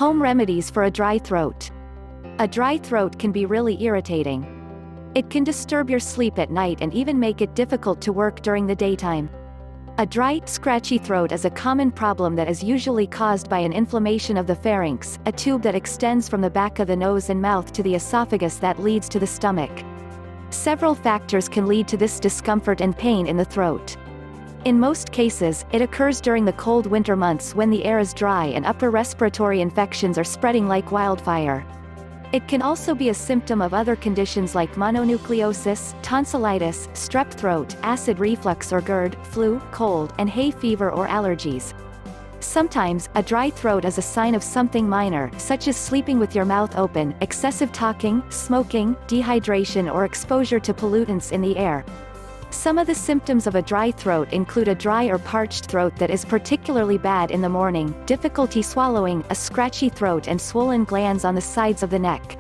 Home remedies for a dry throat. A dry throat can be really irritating. It can disturb your sleep at night and even make it difficult to work during the daytime. A dry, scratchy throat is a common problem that is usually caused by an inflammation of the pharynx, a tube that extends from the back of the nose and mouth to the esophagus that leads to the stomach. Several factors can lead to this discomfort and pain in the throat. In most cases, it occurs during the cold winter months when the air is dry and upper respiratory infections are spreading like wildfire. It can also be a symptom of other conditions like mononucleosis, tonsillitis, strep throat, acid reflux or GERD, flu, cold, and hay fever or allergies. Sometimes, a dry throat is a sign of something minor, such as sleeping with your mouth open, excessive talking, smoking, dehydration or exposure to pollutants in the air. Some of the symptoms of a dry throat include a dry or parched throat that is particularly bad in the morning, difficulty swallowing, a scratchy throat and swollen glands on the sides of the neck.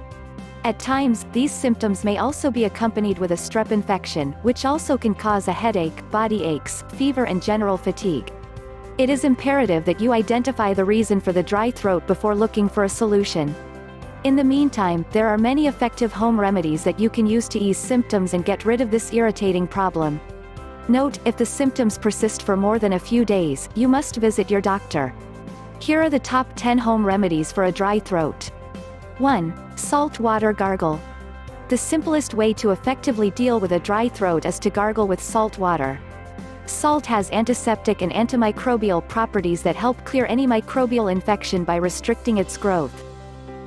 At times, these symptoms may also be accompanied with a strep infection, which also can cause a headache, body aches, fever and general fatigue. It is imperative that you identify the reason for the dry throat before looking for a solution. In the meantime, there are many effective home remedies that you can use to ease symptoms and get rid of this irritating problem. Note, if the symptoms persist for more than a few days, you must visit your doctor. Here are the top 10 home remedies for a dry throat. 1. Salt water gargle. The simplest way to effectively deal with a dry throat is to gargle with salt water. Salt has antiseptic and antimicrobial properties that help clear any microbial infection by restricting its growth.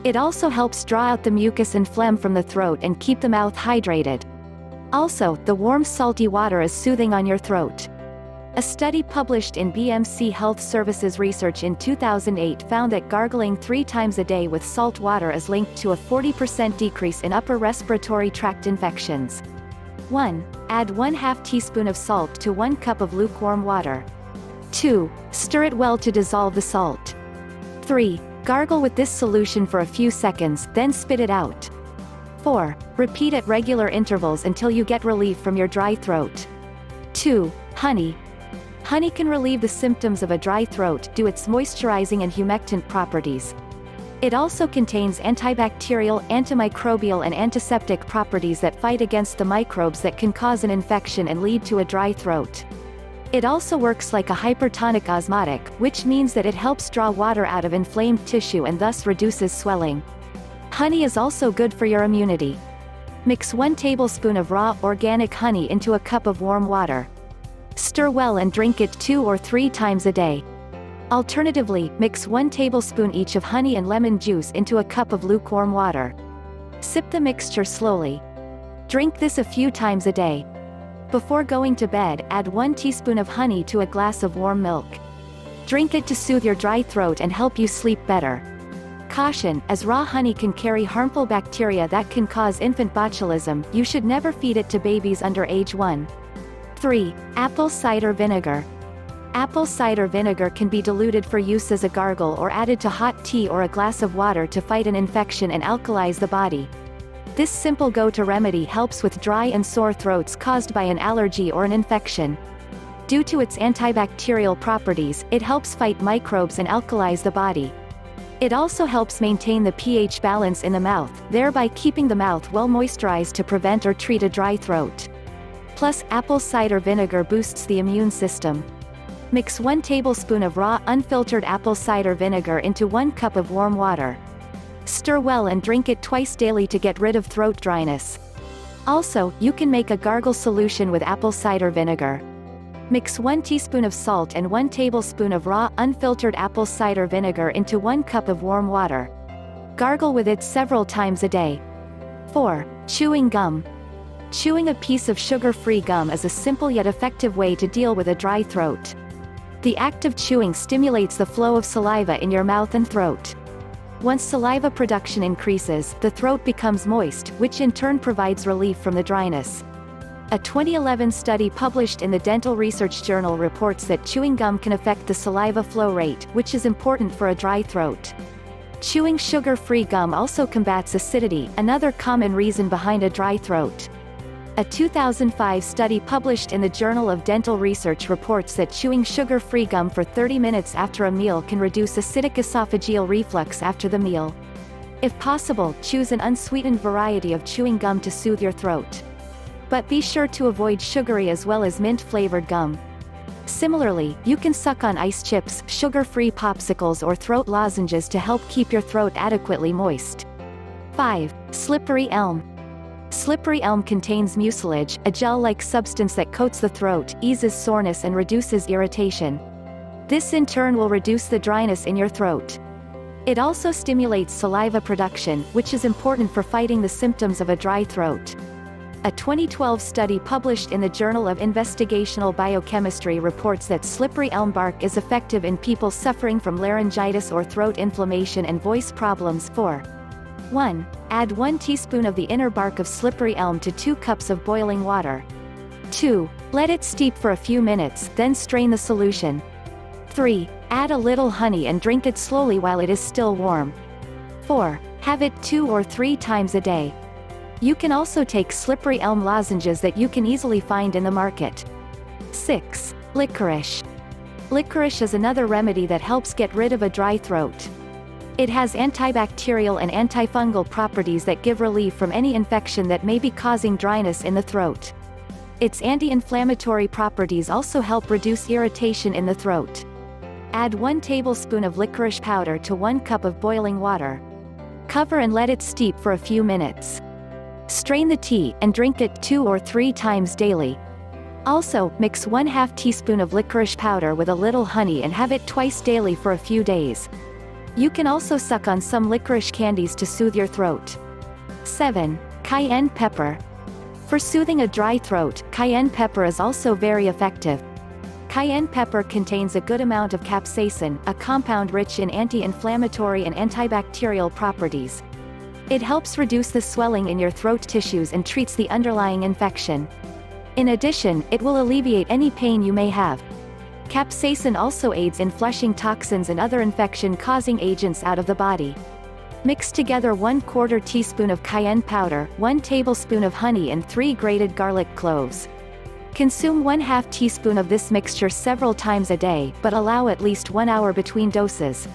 It also helps draw out the mucus and phlegm from the throat and keep the mouth hydrated. Also, the warm salty water is soothing on your throat. A study published in BMC Health Services Research in 2008 found that gargling 3 times a day with salt water is linked to a 40% decrease in upper respiratory tract infections. 1. Add 1/2 teaspoon of salt to 1 cup of lukewarm water. 2. Stir it well to dissolve the salt. 3. Gargle with this solution for a few seconds, then spit it out. 4. Repeat at regular intervals until you get relief from your dry throat. 2. Honey. Honey can relieve the symptoms of a dry throat due to its moisturizing and humectant properties. It also contains antibacterial, antimicrobial and antiseptic properties that fight against the microbes that can cause an infection and lead to a dry throat. It also works like a hypertonic osmotic, which means that it helps draw water out of inflamed tissue and thus reduces swelling. Honey is also good for your immunity. Mix 1 tablespoon of raw, organic honey into a cup of warm water. Stir well and drink it 2 or 3 times a day. Alternatively, mix 1 tablespoon each of honey and lemon juice into a cup of lukewarm water. Sip the mixture slowly. Drink this a few times a day. Before going to bed, add 1 teaspoon of honey to a glass of warm milk. Drink it to soothe your dry throat and help you sleep better. Caution, as raw honey can carry harmful bacteria that can cause infant botulism, you should never feed it to babies under age 1. 3. Apple cider vinegar. Apple cider vinegar can be diluted for use as a gargle or added to hot tea or a glass of water to fight an infection and alkalize the body. This simple go-to remedy helps with dry and sore throats caused by an allergy or an infection. Due to its antibacterial properties, it helps fight microbes and alkalize the body. It also helps maintain the pH balance in the mouth, thereby keeping the mouth well moisturized to prevent or treat a dry throat. Plus, apple cider vinegar boosts the immune system. Mix 1 tablespoon of raw, unfiltered apple cider vinegar into 1 cup of warm water. Stir well and drink it twice daily to get rid of throat dryness. Also, you can make a gargle solution with apple cider vinegar. Mix 1 teaspoon of salt and 1 tablespoon of raw, unfiltered apple cider vinegar into 1 cup of warm water. Gargle with it several times a day. 4. Chewing gum. Chewing a piece of sugar-free gum is a simple yet effective way to deal with a dry throat. The act of chewing stimulates the flow of saliva in your mouth and throat. Once saliva production increases, the throat becomes moist, which in turn provides relief from the dryness. A 2011 study published in the Dental Research Journal reports that chewing gum can affect the saliva flow rate, which is important for a dry throat. Chewing sugar-free gum also combats acidity, another common reason behind a dry throat. A 2005 study published in the Journal of Dental Research reports that chewing sugar-free gum for 30 minutes after a meal can reduce acidic esophageal reflux after the meal. If possible, choose an unsweetened variety of chewing gum to soothe your throat. But be sure to avoid sugary as well as mint-flavored gum. Similarly, you can suck on ice chips, sugar-free popsicles or throat lozenges to help keep your throat adequately moist. 5. Slippery elm. Slippery elm contains mucilage, a gel-like substance that coats the throat, eases soreness and reduces irritation. This in turn will reduce the dryness in your throat. It also stimulates saliva production, which is important for fighting the symptoms of a dry throat. A 2012 study published in the Journal of Investigational Biochemistry reports that slippery elm bark is effective in people suffering from laryngitis or throat inflammation and voice problems. 4. 1. Add 1 teaspoon of the inner bark of slippery elm to 2 cups of boiling water. 2. Let it steep for a few minutes, then strain the solution. 3. Add a little honey and drink it slowly while it is still warm. 4. Have it 2 or 3 times a day. You can also take slippery elm lozenges that you can easily find in the market. 6. Licorice. Licorice is another remedy that helps get rid of a dry throat. It has antibacterial and antifungal properties that give relief from any infection that may be causing dryness in the throat. Its anti-inflammatory properties also help reduce irritation in the throat. Add 1 tablespoon of licorice powder to 1 cup of boiling water. Cover and let it steep for a few minutes. Strain the tea, and drink it 2 or 3 times daily. Also, mix 1/2 teaspoon of licorice powder with a little honey and have it twice daily for a few days. You can also suck on some licorice candies to soothe your throat. 7. Cayenne pepper. For soothing a dry throat, cayenne pepper is also very effective. Cayenne pepper contains a good amount of capsaicin, a compound rich in anti-inflammatory and antibacterial properties. It helps reduce the swelling in your throat tissues and treats the underlying infection. In addition, it will alleviate any pain you may have. Capsaicin also aids in flushing toxins and other infection-causing agents out of the body. Mix together 1/4 teaspoon of cayenne powder, 1 tablespoon of honey and 3 grated garlic cloves. Consume 1/2 teaspoon of this mixture several times a day, but allow at least 1 hour between doses.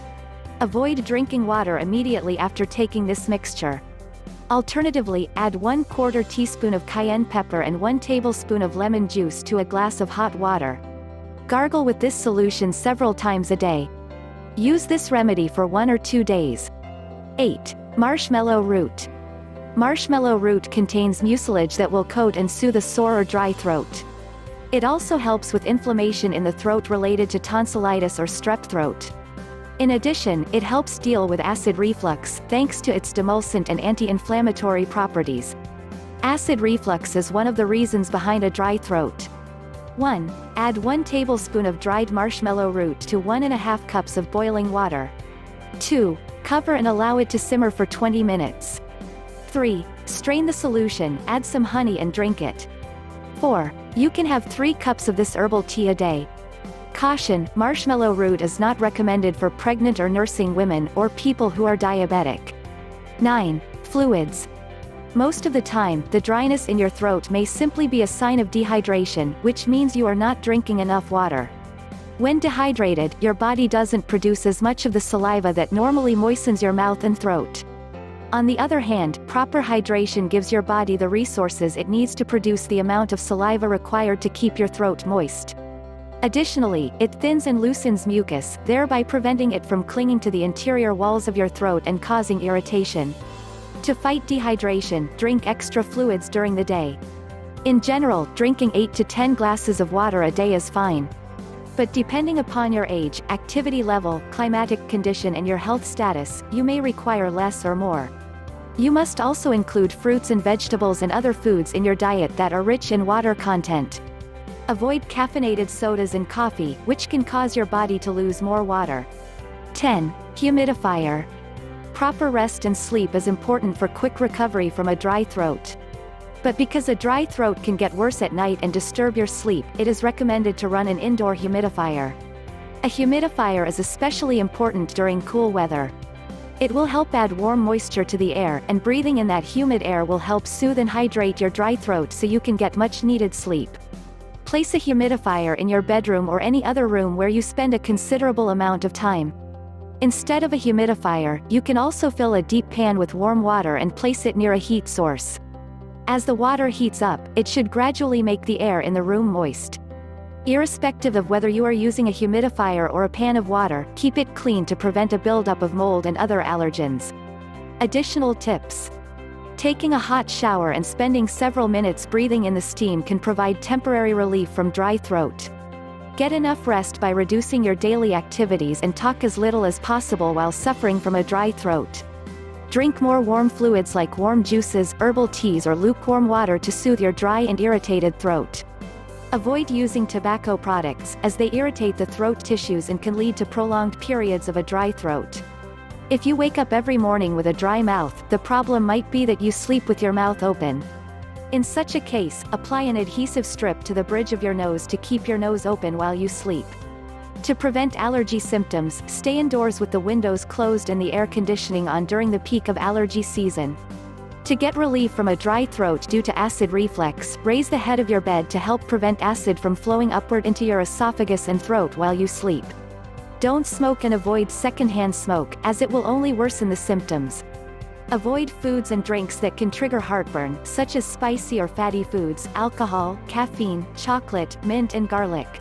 Avoid drinking water immediately after taking this mixture. Alternatively, add 1/4 teaspoon of cayenne pepper and 1 tablespoon of lemon juice to a glass of hot water. Gargle with this solution several times a day. Use this remedy for 1 or 2 days. 8. Marshmallow root. Marshmallow root contains mucilage that will coat and soothe a sore or dry throat. It also helps with inflammation in the throat related to tonsillitis or strep throat. In addition, it helps deal with acid reflux, thanks to its demulcent and anti-inflammatory properties. Acid reflux is one of the reasons behind a dry throat. 1. Add 1 tablespoon of dried marshmallow root to 1½ cups of boiling water. 2. Cover and allow it to simmer for 20 minutes. 3. Strain the solution, add some honey and drink it. 4. You can have 3 cups of this herbal tea a day. Caution: marshmallow root is not recommended for pregnant or nursing women, or people who are diabetic. 9. Fluids. Most of the time, the dryness in your throat may simply be a sign of dehydration, which means you are not drinking enough water. When dehydrated, your body doesn't produce as much of the saliva that normally moistens your mouth and throat. On the other hand, proper hydration gives your body the resources it needs to produce the amount of saliva required to keep your throat moist. Additionally, it thins and loosens mucus, thereby preventing it from clinging to the interior walls of your throat and causing irritation. To fight dehydration, drink extra fluids during the day. In general, drinking 8 to 10 glasses of water a day is fine. But depending upon your age, activity level, climatic condition and your health status, you may require less or more. You must also include fruits and vegetables and other foods in your diet that are rich in water content. Avoid caffeinated sodas and coffee, which can cause your body to lose more water. 10. Humidifier. Proper rest and sleep is important for quick recovery from a dry throat. But because a dry throat can get worse at night and disturb your sleep, it is recommended to run an indoor humidifier. A humidifier is especially important during cool weather. It will help add warm moisture to the air, and breathing in that humid air will help soothe and hydrate your dry throat so you can get much needed sleep. Place a humidifier in your bedroom or any other room where you spend a considerable amount of time. Instead of a humidifier, you can also fill a deep pan with warm water and place it near a heat source. As the water heats up, it should gradually make the air in the room moist. Irrespective of whether you are using a humidifier or a pan of water, keep it clean to prevent a buildup of mold and other allergens. Additional tips. Taking a hot shower and spending several minutes breathing in the steam can provide temporary relief from dry throat. Get enough rest by reducing your daily activities and talk as little as possible while suffering from a dry throat. Drink more warm fluids like warm juices, herbal teas or lukewarm water to soothe your dry and irritated throat. Avoid using tobacco products, as they irritate the throat tissues and can lead to prolonged periods of a dry throat. If you wake up every morning with a dry mouth, the problem might be that you sleep with your mouth open. In such a case, apply an adhesive strip to the bridge of your nose to keep your nose open while you sleep. To prevent allergy symptoms, stay indoors with the windows closed and the air conditioning on during the peak of allergy season. To get relief from a dry throat due to acid reflux, raise the head of your bed to help prevent acid from flowing upward into your esophagus and throat while you sleep. Don't smoke and avoid secondhand smoke, as it will only worsen the symptoms. Avoid foods and drinks that can trigger heartburn, such as spicy or fatty foods, alcohol, caffeine, chocolate, mint and garlic.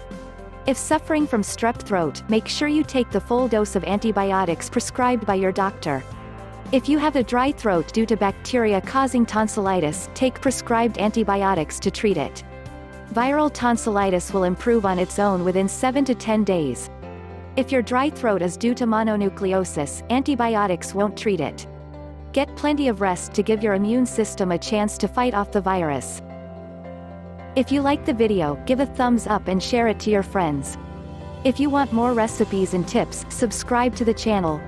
If suffering from strep throat, make sure you take the full dose of antibiotics prescribed by your doctor. If you have a dry throat due to bacteria causing tonsillitis, take prescribed antibiotics to treat it. Viral tonsillitis will improve on its own within 7 to 10 days. If your dry throat is due to mononucleosis, antibiotics won't treat it. Get plenty of rest to give your immune system a chance to fight off the virus. If you like the video, give a thumbs up and share it to your friends. If you want more recipes and tips, subscribe to the channel.